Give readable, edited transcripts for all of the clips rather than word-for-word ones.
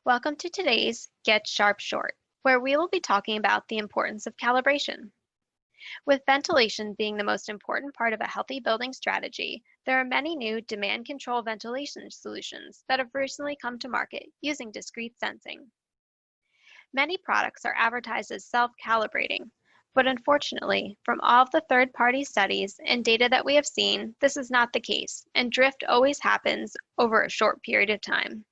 Welcome to today's Get Sharp Short, where we will be talking about the importance of calibration. With ventilation being the most important part of a healthy building strategy, there are many new demand control ventilation solutions that have recently come to market using discrete sensing. Many products are advertised as self-calibrating, but unfortunately, from all of the third-party studies and data that we have seen, this is not the case, and drift always happens over a short period of time.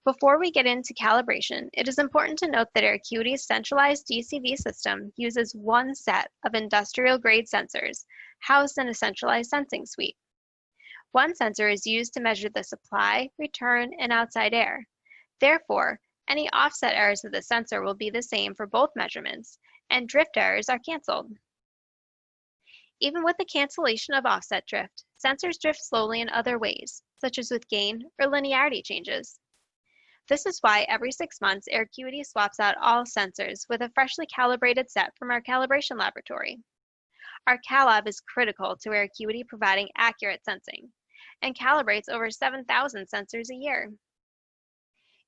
Before we get into calibration, it is important to note that Air Acuity's centralized DCV system uses one set of industrial-grade sensors housed in a centralized sensing suite. One sensor is used to measure the supply, return, and outside air. Therefore, any offset errors of the sensor will be the same for both measurements, and drift errors are canceled. Even with the cancellation of offset drift, sensors drift slowly in other ways, such as with gain or linearity changes. This is why every 6 months, Air Acuity swaps out all sensors with a freshly calibrated set from our calibration laboratory. Our CalLab is critical to Air Acuity providing accurate sensing and calibrates over 7,000 sensors a year.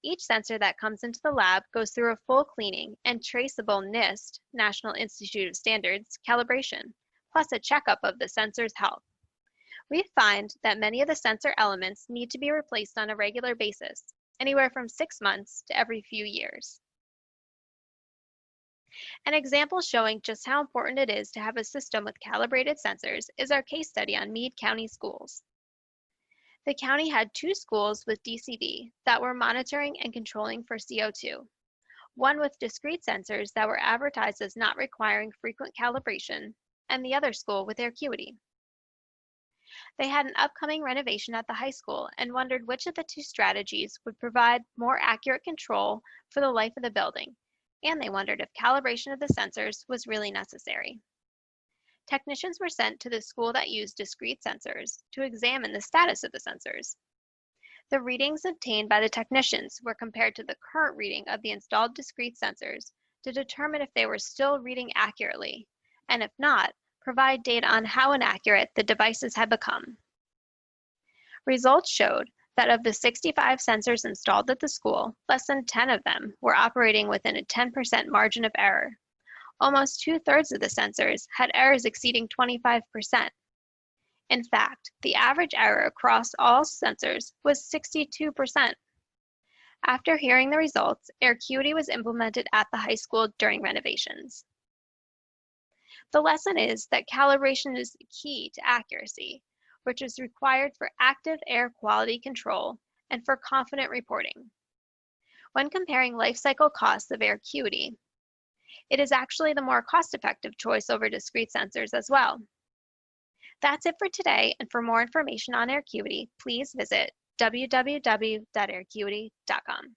Each sensor that comes into the lab goes through a full cleaning and traceable NIST, National Institute of Standards, calibration, plus a checkup of the sensor's health. We find that many of the sensor elements need to be replaced on a regular basis, anywhere from 6 months to every few years. An example showing just how important it is to have a system with calibrated sensors is our case study on Meade County schools. The county had 2 schools with DCV that were monitoring and controlling for CO2, one with discrete sensors that were advertised as not requiring frequent calibration, and the other school with Air Acuity. They had an upcoming renovation at the high school and wondered which of the 2 strategies would provide more accurate control for the life of the building, and they wondered if calibration of the sensors was really necessary. Technicians were sent to the school that used discrete sensors to examine the status of the sensors. The readings obtained by the technicians were compared to the current reading of the installed discrete sensors to determine if they were still reading accurately, and if not, provide data on how inaccurate the devices had become. Results showed that of the 65 sensors installed at the school, less than 10 of them were operating within a 10% margin of error. Almost 2/3 of the sensors had errors exceeding 25%. In fact, the average error across all sensors was 62%. After hearing the results, Air Acuity was implemented at the high school during renovations. The lesson is that calibration is key to accuracy, which is required for active air quality control and for confident reporting. When comparing life cycle costs of Air Acuity, it is actually the more cost-effective choice over discrete sensors as well. That's it for today, and for more information on Air Acuity, please visit www.airacuity.com.